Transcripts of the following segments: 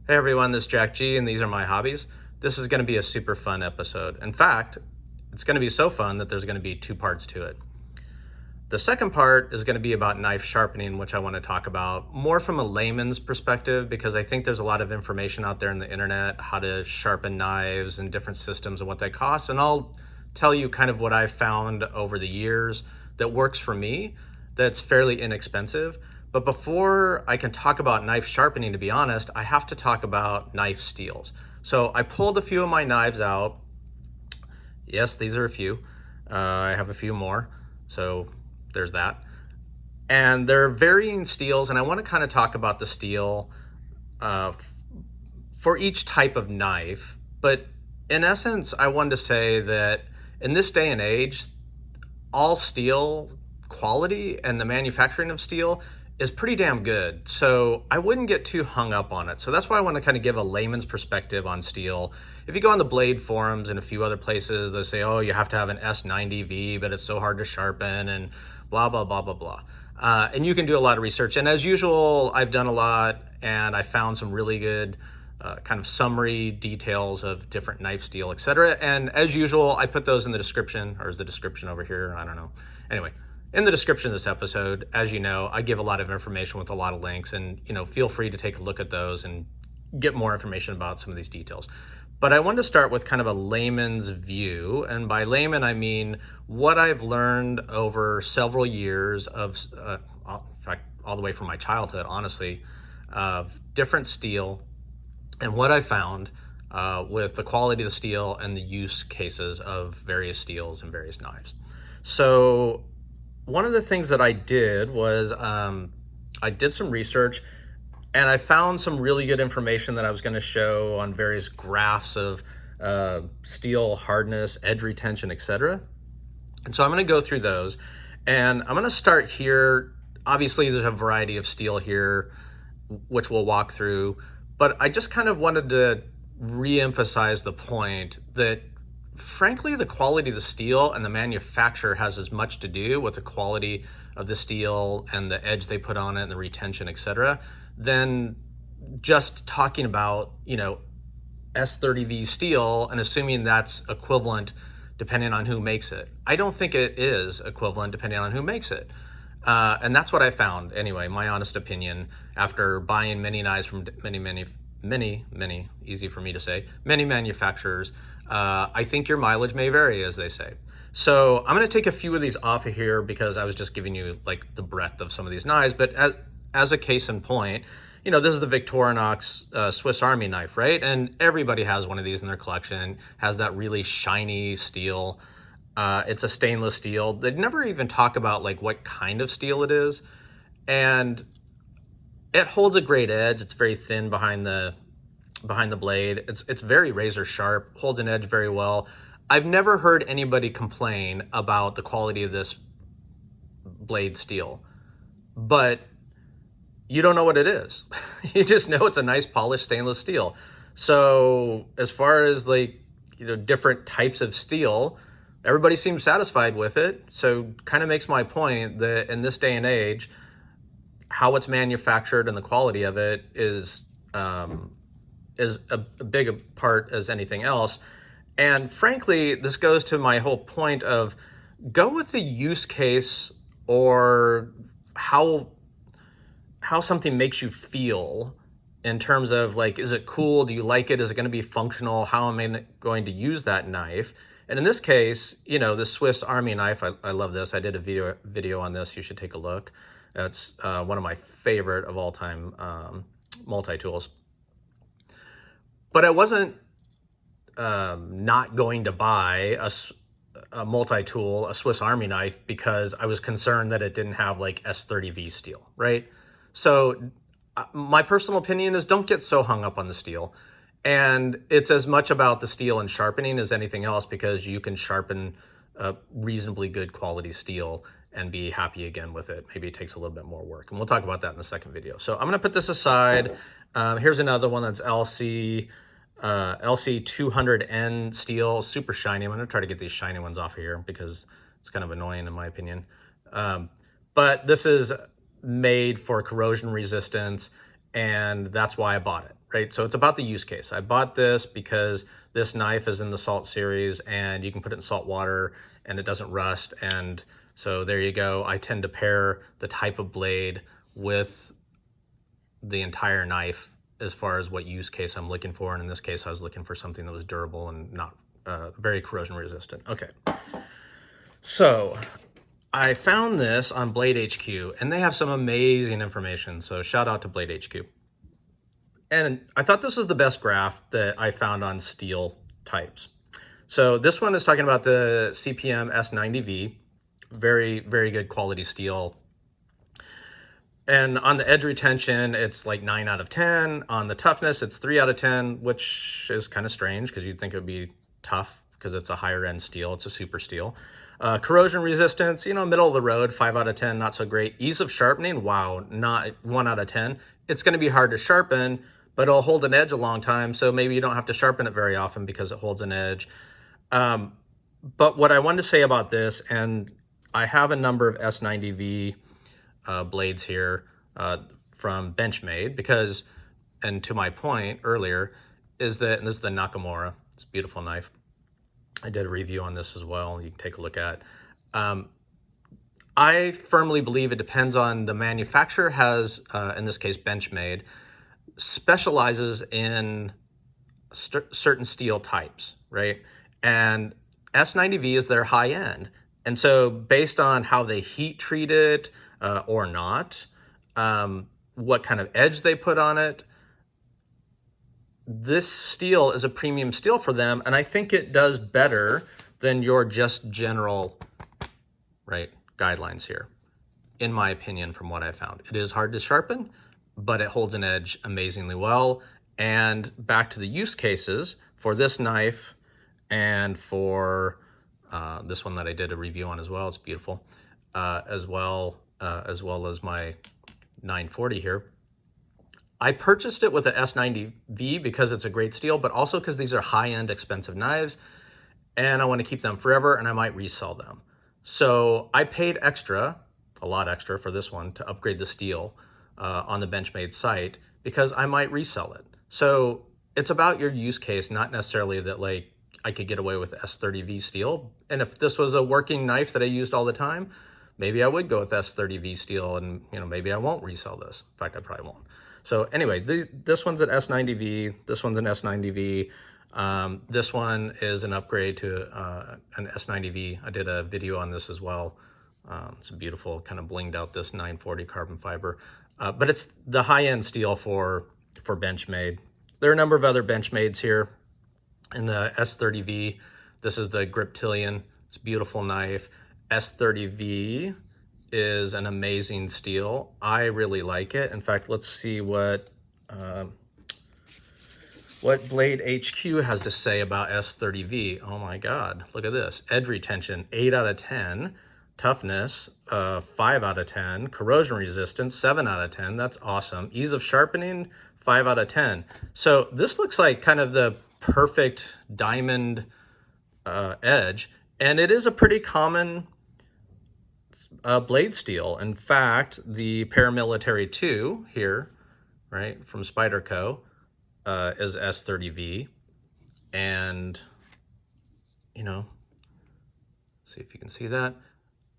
Hey everyone, this is Jack G and these are my hobbies. This is going to be a super fun episode. In fact, it's going to be so fun that there's going to be two parts to it. The second part is going to be about knife sharpening, which I want to talk about more from a layman's perspective because I think there's a lot of information out there on the internet, how to sharpen knives and different systems and what they cost. And I'll tell you kind of what I've found over the years that works for me, that's fairly inexpensive. But before I can talk about knife sharpening, to be honest, I have to talk about knife steels. So I pulled a few of my knives out. Yes, these are a few. I have a few more, so there's that. And they're varying steels, and I want to kind of talk about the steel for each type of knife. But in essence, I wanted to say that in this day and age, all steel quality and the manufacturing of steel is pretty damn good. So I wouldn't get too hung up on it. So that's why I want to kind of give a layman's perspective on steel. If you go on the blade forums and a few other places, they'll say, oh, you have to have an S90V, but it's so hard to sharpen and blah, blah, blah, blah, blah. And you can do a lot of research. And as usual, I've done a lot and I found some really good kind of summary details of different knife steel, etc. And as usual, I put those in the description, or is the description over here? I don't know. Anyway, in the description of this episode, as you know, I give a lot of information with a lot of links, and feel free to take a look at those and get more information about some of these details. But I want to start with kind of a layman's view, and by layman I mean what I've learned over several years of, in fact, all the way from my childhood, honestly, of different steel and what I found with the quality of the steel and the use cases of various steels and various knives. So one of the things that I did was I did some research and I found some really good information that I was going to show on various graphs of steel hardness, edge retention, etc. And so I'm going to go through those, and I'm going to start here. Obviously, there's a variety of steel here, which we'll walk through, but I just kind of wanted to re-emphasize the point that frankly, the quality of the steel and the manufacturer has as much to do with the quality of the steel and the edge they put on it and the retention, etc., than just talking about, S30V steel and assuming that's equivalent depending on who makes it. I don't think it is equivalent depending on who makes it. And that's what I found, anyway, my honest opinion, after buying many knives from many, easy for me to say, many manufacturers. I think your mileage may vary, as they say. So I'm going to take a few of these off of here because I was just giving you like the breadth of some of these knives. But as a case in point, this is the Victorinox Swiss Army knife, right? And everybody has one of these in their collection, has that really shiny steel. It's a stainless steel. They never even talk about like what kind of steel it is. And it holds a great edge. It's very thin behind the blade. It's very razor sharp, holds an edge very well. I've never heard anybody complain about the quality of this blade steel, but you don't know what it is. You just know it's a nice polished stainless steel. So as far as like, different types of steel, everybody seems satisfied with it. So kind of makes my point that in this day and age, how it's manufactured and the quality of it is a big a part as anything else. And frankly, this goes to my whole point of go with the use case or how something makes you feel in terms of like, is it cool? Do you like it? Is it going to be functional? How am I going to use that knife? And in this case, the Swiss Army knife, I love this. I did a video on this. You should take a look. That's one of my favorite of all time multi-tools. But I wasn't not going to buy a multi-tool, a Swiss Army knife, because I was concerned that it didn't have like S30V steel, right? So my personal opinion is don't get so hung up on the steel. And it's as much about the steel and sharpening as anything else, because you can sharpen a reasonably good quality steel and be happy again with it. Maybe it takes a little bit more work. And we'll talk about that in the second video. So I'm going to put this aside. Here's another one that's LC200N steel, super shiny. I'm going to try to get these shiny ones off of here because it's kind of annoying in my opinion. But this is made for corrosion resistance, and that's why I bought it. right? So it's about the use case. I bought this because this knife is in the salt series and you can put it in salt water and it doesn't rust. And so there you go. I tend to pair the type of blade with the entire knife as far as what use case I'm looking for. And in this case, I was looking for something that was durable and not very corrosion resistant. Okay. So I found this on Blade HQ and they have some amazing information. So shout out to Blade HQ. And I thought this was the best graph that I found on steel types. So this one is talking about the CPM S90V, very, very good quality steel. And on the edge retention, it's like 9 out of 10. On the toughness, it's 3 out of 10, which is kind of strange because you'd think it would be tough because it's a higher end steel. It's a super steel. Corrosion resistance, you know, middle of the road, 5 out of 10, not so great. Ease of sharpening, wow, not 1 out of 10. It's going to be hard to sharpen, but it'll hold an edge a long time. So maybe you don't have to sharpen it very often because it holds an edge. But what I wanted to say about this, and I have a number of S90V blades here from Benchmade because, and to my point earlier, is that, and this is the Nakamura, it's a beautiful knife. I did a review on this as well. You can take a look at. I firmly believe it depends on the manufacturer has, in this case, Benchmade, specializes in certain steel types, right? And S90V is their high end. And so based on how they heat treat it or not, what kind of edge they put on it, this steel is a premium steel for them, and I think it does better than your just general, right, guidelines here, in my opinion, from what I found. It is hard to sharpen, but it holds an edge amazingly well. And back to the use cases for this knife and for this one that I did a review on as well. It's beautiful, as well as my 940 here. I purchased it with a S90V because it's a great steel, but also because these are high-end expensive knives and I want to keep them forever and I might resell them. So I paid extra, a lot extra for this one to upgrade the steel on the Benchmade site because I might resell it. So it's about your use case, not necessarily that like I could get away with S30V steel. And if this was a working knife that I used all the time, maybe I would go with S30V steel and, you know, maybe I won't resell this. In fact, I probably won't. So anyway, this one's an S90V, this one's an S90V. This one is an upgrade to an S90V. I did a video on this as well. It's a beautiful kind of blinged out this 940 carbon fiber. But it's the high-end steel for Benchmade. There are a number of other Benchmades here. In the S30V, this is the Griptilian. It's a beautiful knife. S30V is an amazing steel. I really like it. In fact, let's see what Blade HQ has to say about S30V. Oh my God, look at this. Edge retention, 8 out of 10. Toughness, 5 out of 10. Corrosion resistance, 7 out of 10. That's awesome. Ease of sharpening, 5 out of 10. So this looks like kind of the perfect diamond edge. And it is a pretty common blade steel. In fact, the Paramilitary 2 here, right, from Spyderco, is S30V. And, you know, see if you can see that.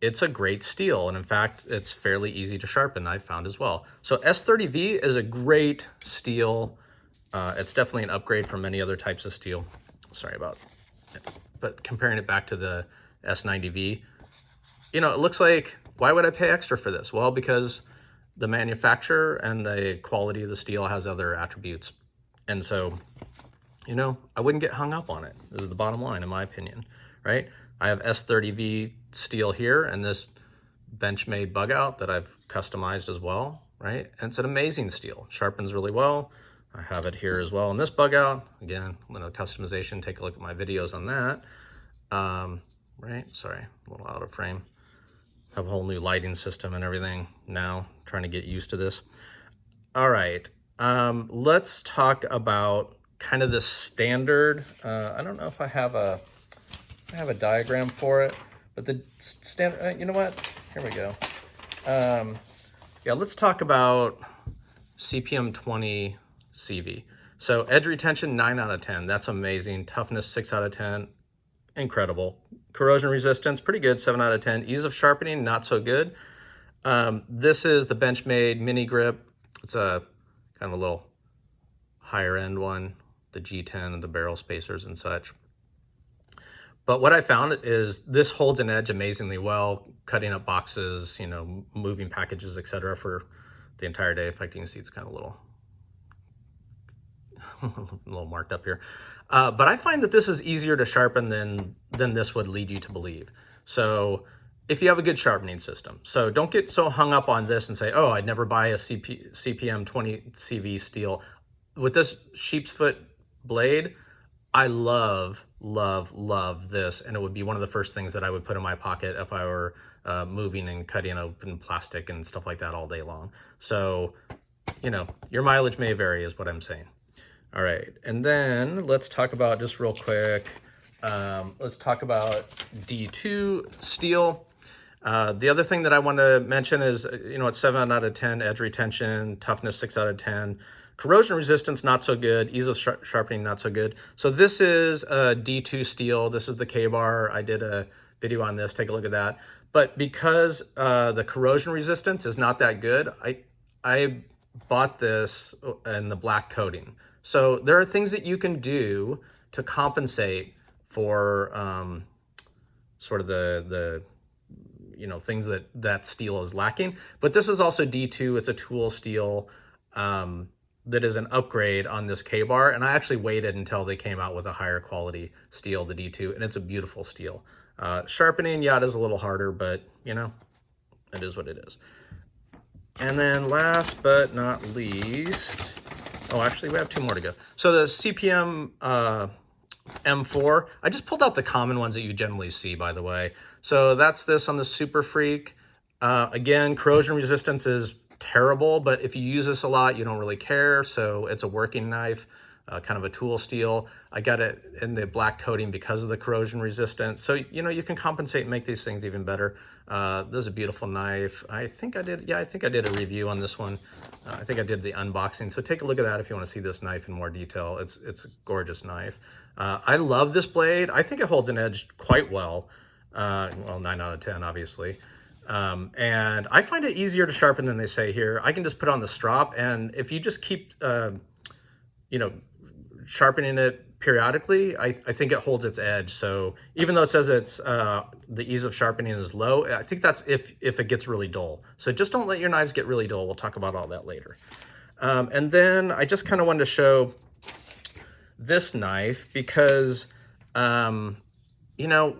It's a great steel. And in fact, it's fairly easy to sharpen, I've found as well. So S30V is a great steel. It's definitely an upgrade from many other types of steel. Sorry about it. But comparing it back to the S90V, you know, it looks like, why would I pay extra for this? Well, because the manufacturer and the quality of the steel has other attributes. And so, you know, I wouldn't get hung up on it. This is the bottom line, in my opinion, right? I have S30V steel here and this Benchmade bug out that I've customized as well, right? And it's an amazing steel. Sharpens really well. I have it here as well in this bug out. Again, a little customization, take a look at my videos on that. Right, sorry, a little out of frame. Have a whole new lighting system and everything now, trying to get used to this. All right, let's talk about kind of the standard. I don't know if I have a diagram for it, but the standard, you know what? Here we go. Yeah, let's talk about CPM 20 CV. So edge retention, 9 out of 10. That's amazing. Toughness, 6 out of 10. Incredible. Corrosion resistance, pretty good, 7 out of 10. Ease of sharpening, not so good. This is the Benchmade mini grip. It's a kind of a little higher end one, the G10 and the barrel spacers and such. But what I found is this holds an edge amazingly well, cutting up boxes, you know, moving packages, etc. for the entire day. In fact, you can see it's kind of a little marked up here. But I find that this is easier to sharpen than this would lead you to believe. So if you have a good sharpening system, so don't get so hung up on this and say, oh, I'd never buy a CPM 20 CV steel. With this sheep's foot blade, I love this, and it would be one of the first things that I would put in my pocket if I were moving and cutting open plastic and stuff like that all day long. So, you know, your mileage may vary is what I'm saying. All right, and then let's talk about, just real quick, let's talk about D2 steel. The other thing that I want to mention is, you know, it's 7 out of 10, edge retention, toughness 6 out of 10. Corrosion resistance, not so good. Ease of sharpening, not so good. So this is a D2 steel. This is the K-bar. I did a video on this. Take a look at that. But because the corrosion resistance is not that good, I bought this in the black coating. So there are things that you can do to compensate for sort of the you know, things that steel is lacking. But this is also D2. It's a tool steel. That is an upgrade on this K-bar, and I actually waited until they came out with a higher quality steel, the D2, and it's a beautiful steel. Sharpening, yeah, it is a little harder, but you know, it is what it is. And then last but not least, oh, actually we have 2 more to go. So the CPM M4, I just pulled out the common ones that you generally see, by the way. So that's this on the Super Freak. Again, corrosion resistance is terrible, but if you use this a lot, you don't really care. So it's a working knife, kind of a tool steel. I got it in the black coating because of the corrosion resistance. So, you know, you can compensate and make these things even better. This is a beautiful knife. I think I did a review on this one. I think I did the unboxing. So take a look at that if you want to see this knife in more detail. It's a gorgeous knife. I love this blade. I think it holds an edge quite well. Well, 9 out of 10, obviously. And I find it easier to sharpen than they say here. I can just put on the strop, and if you just keep, you know, sharpening it periodically, I think it holds its edge. So even though it says it's the ease of sharpening is low, I think that's if it gets really dull. So just don't let your knives get really dull. We'll talk about all that later. And then I just kind of wanted to show this knife because, you know,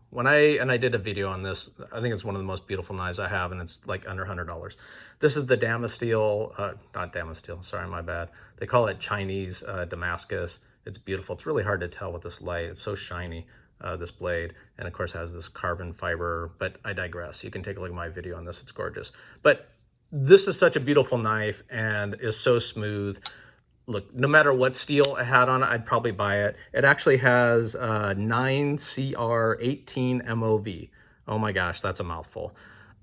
when I did a video on this, I think it's one of the most beautiful knives I have, and it's like under $100. This is the Damasteel, not Damasteel, sorry, my bad. They call it Chinese Damascus. It's beautiful. It's really hard to tell with this light. It's so shiny, this blade, and of course has this carbon fiber, but I digress. You can take a look at my video on this. It's gorgeous. But this is such a beautiful knife and is so smooth. Look, no matter what steel it had on it, I'd probably buy it. It actually has 9CR18 MOV. Oh my gosh, that's a mouthful.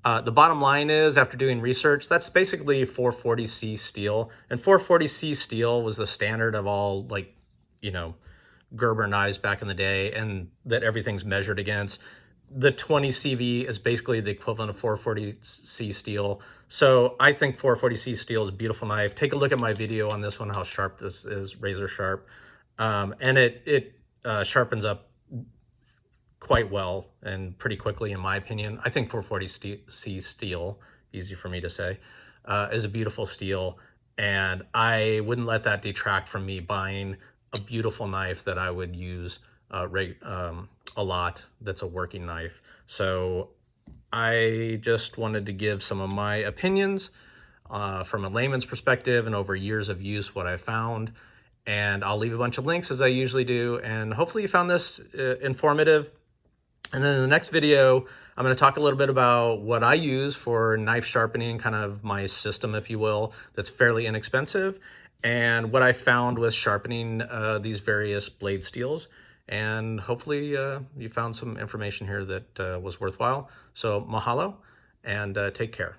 The bottom line is, after doing research, that's basically 440C steel. And 440C steel was the standard of all, like, you know, Gerber knives back in the day, and that everything's measured against. The 20 CV is basically the equivalent of 440C steel. So I think 440C steel is a beautiful knife. Take a look at my video on this one, how sharp this is, razor sharp. And it sharpens up quite well and pretty quickly, in my opinion. I think 440C steel, easy for me to say, is a beautiful steel. And I wouldn't let that detract from me buying a beautiful knife that I would use a lot, that's a working knife. So I just wanted to give some of my opinions from a layman's perspective and over years of use, what I found. And I'll leave a bunch of links as I usually do. And hopefully you found this informative. And then in the next video, I'm going to talk a little bit about what I use for knife sharpening, kind of my system, if you will, that's fairly inexpensive, and what I found with sharpening these various blade steels. And hopefully you found some information here that was worthwhile. So mahalo, and take care.